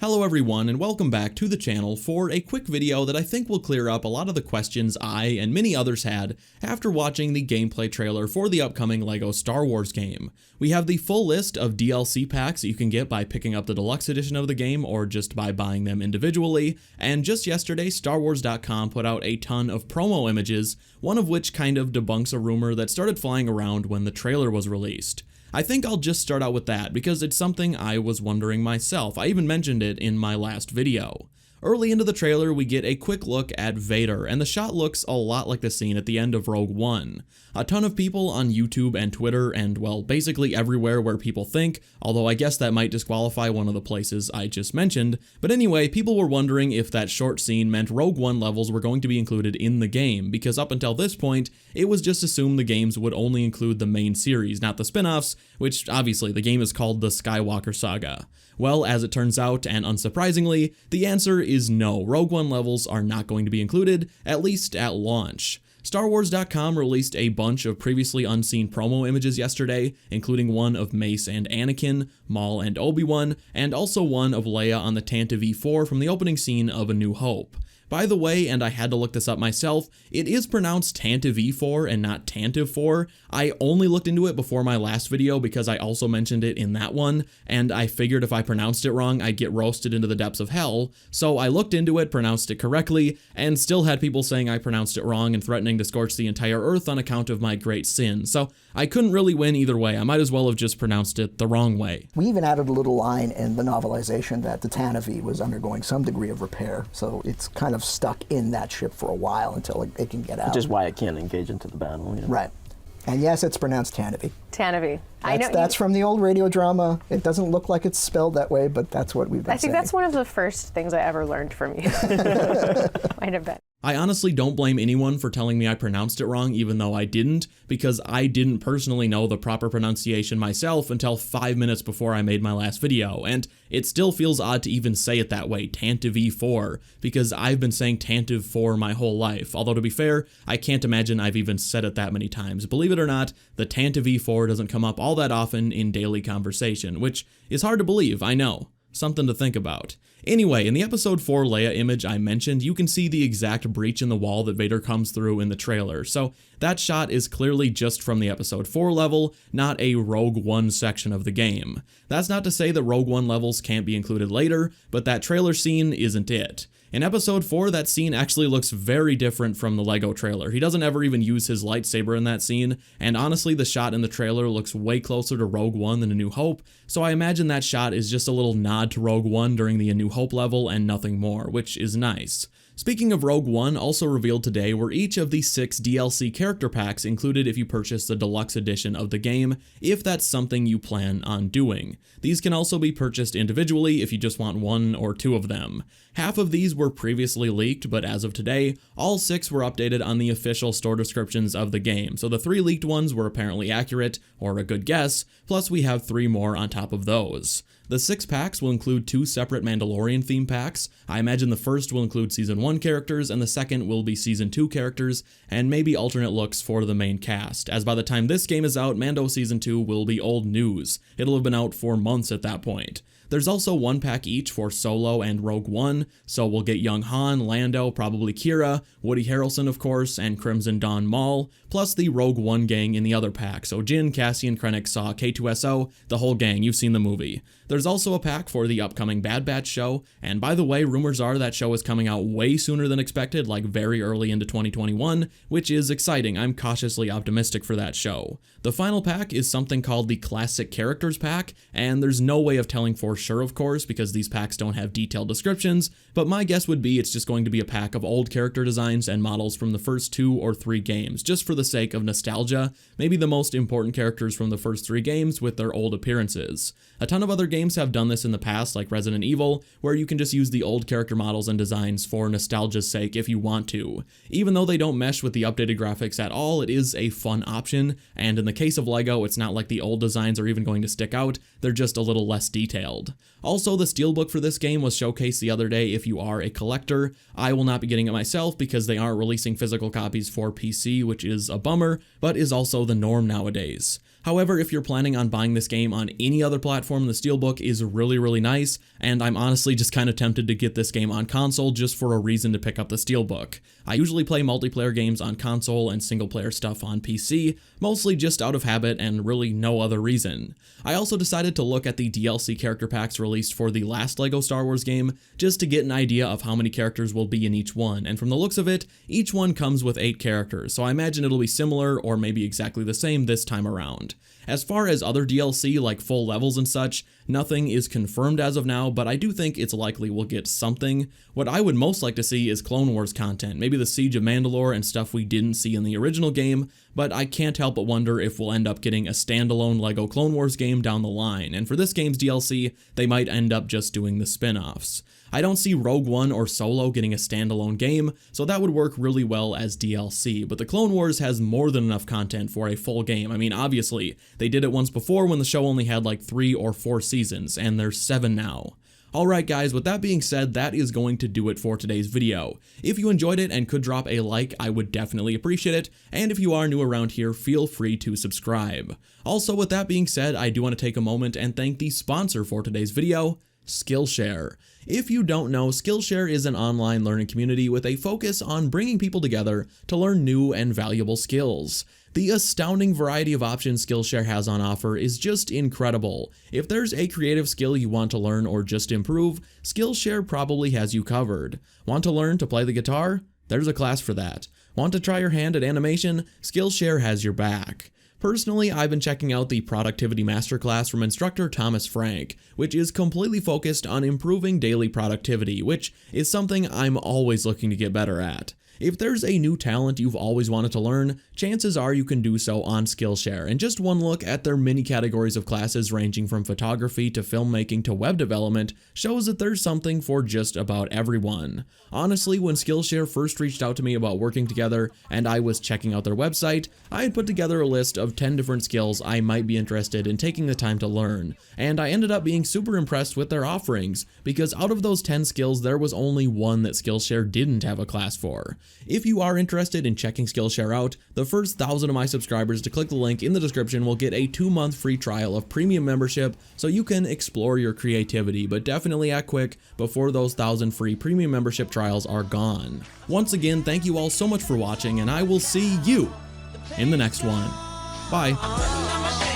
Hello everyone and welcome back to the channel for a quick video that I think will clear up a lot of the questions I and many others had after watching the gameplay trailer for the upcoming LEGO Star Wars game. We have the full list of DLC packs that you can get by picking up the deluxe edition of the game or just by buying them individually, and just yesterday StarWars.com put out a ton of promo images, one of which kind of debunks a rumor that started flying around when the trailer was released. I think I'll just start out with that because it's something I was wondering myself. I even mentioned it in my last video. Early into the trailer, we get a quick look at Vader, and the shot looks a lot like the scene at the end of Rogue One. A ton of people on YouTube and Twitter and, well, basically everywhere where people think, although I guess that might disqualify one of the places I just mentioned, but anyway, people were wondering if that short scene meant Rogue One levels were going to be included in the game, because up until this point, it was just assumed the games would only include the main series, not the spin-offs, which obviously the game is called the Skywalker Saga. Well, as it turns out, and unsurprisingly, the answer is no, Rogue One levels are not going to be included, at least at launch. StarWars.com released a bunch of previously unseen promo images yesterday, including one of Mace and Anakin, Maul and Obi-Wan, and also one of Leia on the Tantive V4 from the opening scene of A New Hope. By the way, and I had to look this up myself, it is pronounced Tantive V4 and not Tantive 4. I only looked into it before my last video because I also mentioned it in that one, and I figured if I pronounced it wrong, I'd get roasted into the depths of hell. So I looked into it, pronounced it correctly, and still had people saying I pronounced it wrong and threatening to scorch the entire earth on account of my great sin. So I couldn't really win either way. I might as well have just pronounced it the wrong way. We even added a little line in the novelization that the Tantive was undergoing some degree of repair, so it's kind of stuck in that ship for a while until it can get out. Which is why it can't engage into the battle. You know? Right. And yes, it's pronounced Tantive. Tantive. That's from the old radio drama. It doesn't look like it's spelled that way, but that's what we've been saying. I think that's one of the first things I ever learned from you. Might have been. I honestly don't blame anyone for telling me I pronounced it wrong, even though I didn't, because I didn't personally know the proper pronunciation myself until 5 minutes before I made my last video, and it still feels odd to even say it that way, Tantive V4, because I've been saying Tantive 4 my whole life, although to be fair, I can't imagine I've even said it that many times. Believe it or not, the Tantive V4 doesn't come up all that often in daily conversation, which is hard to believe, I know. Something to think about. Anyway, in the episode 4 Leia image I mentioned, you can see the exact breach in the wall that Vader comes through in the trailer, so that shot is clearly just from the episode 4 level, not a Rogue One section of the game. That's not to say that Rogue One levels can't be included later, but that trailer scene isn't it. In episode 4, that scene actually looks very different from the LEGO trailer. He doesn't ever even use his lightsaber in that scene, and honestly the shot in the trailer looks way closer to Rogue One than A New Hope, so I imagine that shot is just a little nod to Rogue One during the A New Hope level and nothing more, which is nice. Speaking of Rogue One, also revealed today were each of the 6 DLC character packs included if you purchase the deluxe edition of the game, if that's something you plan on doing. These can also be purchased individually if you just want 1 or 2 of them. Half of these were previously leaked, but as of today, all 6 were updated on the official store descriptions of the game, so the 3 leaked ones were apparently accurate, or a good guess, plus we have 3 more on top of those. The 6 packs will include 2 separate Mandalorian theme packs. I imagine the first will include Season 1 characters, and the second will be Season 2 characters, and maybe alternate looks for the main cast, as by the time this game is out, Mando Season 2 will be old news. It'll have been out for months at that point. There's also 1 pack each for Solo and Rogue One, so we'll get young Han, Lando, probably Kira, Woody Harrelson of course, and Crimson Dawn Maul, plus the Rogue One gang in the other pack, so Jyn, Cassian, Krennic, Saw, K2SO, the whole gang, you've seen the movie. There's also a pack for the upcoming Bad Batch show, and by the way, rumors are that show is coming out way sooner than expected, like very early into 2021, which is exciting. I'm cautiously optimistic for that show. The final pack is something called the Classic Characters Pack, and there's no way of telling for sure, of course, because these packs don't have detailed descriptions, but my guess would be it's just going to be a pack of old character designs and models from the first 2 or 3 games, just for the sake of nostalgia, maybe the most important characters from the first 3 games with their old appearances. A ton of other games have done this in the past, like Resident Evil, where you can just use the old character models and designs for nostalgia's sake if you want to. Even though they don't mesh with the updated graphics at all, it is a fun option, and in the case of LEGO, it's not like the old designs are even going to stick out, they're just a little less detailed. Also, the Steelbook for this game was showcased the other day if you are a collector. I will not be getting it myself because they aren't releasing physical copies for PC, which is a bummer, but is also the norm nowadays. However, if you're planning on buying this game on any other platform, the Steelbook is really nice, and I'm honestly just kind of tempted to get this game on console just for a reason to pick up the Steelbook. I usually play multiplayer games on console and single player stuff on PC, mostly just out of habit and really no other reason. I also decided to look at the DLC character packs released for the last LEGO Star Wars game, just to get an idea of how many characters will be in each one, and from the looks of it, each one comes with 8 characters, so I imagine it'll be similar or maybe exactly the same this time around. As far as other DLC like full levels and such, nothing is confirmed as of now, but I do think it's likely we'll get something. What I would most like to see is Clone Wars content, maybe the Siege of Mandalore and stuff we didn't see in the original game, but I can't help but wonder if we'll end up getting a standalone LEGO Clone Wars game down the line, and for this game's DLC, they might end up just doing the spin-offs. I don't see Rogue One or Solo getting a standalone game, so that would work really well as DLC, but the Clone Wars has more than enough content for a full game. I mean, obviously, they did it once before when the show only had like 3 or 4 seasons, and there's 7 now. Alright guys, with that being said, that is going to do it for today's video. If you enjoyed it and could drop a like, I would definitely appreciate it, and if you are new around here, feel free to subscribe. Also, with that being said, I do want to take a moment and thank the sponsor for today's video, Skillshare. If you don't know, Skillshare is an online learning community with a focus on bringing people together to learn new and valuable skills. The astounding variety of options Skillshare has on offer is just incredible. If there's a creative skill you want to learn or just improve, Skillshare probably has you covered. Want to learn to play the guitar? There's a class for that. Want to try your hand at animation? Skillshare has your back. Personally, I've been checking out the Productivity Masterclass from instructor Thomas Frank, which is completely focused on improving daily productivity, which is something I'm always looking to get better at. If there's a new talent you've always wanted to learn, chances are you can do so on Skillshare, and just one look at their many categories of classes ranging from photography to filmmaking to web development shows that there's something for just about everyone. Honestly, when Skillshare first reached out to me about working together and I was checking out their website, I had put together a list of 10 different skills I might be interested in taking the time to learn, and I ended up being super impressed with their offerings, because out of those 10 skills there was only one that Skillshare didn't have a class for. If you are interested in checking Skillshare out, the first 1,000 of my subscribers to click the link in the description will get a 2-month free trial of premium membership so you can explore your creativity, but definitely act quick before those 1,000 free premium membership trials are gone. Once again, thank you all so much for watching, and I will see you in the next one. Bye.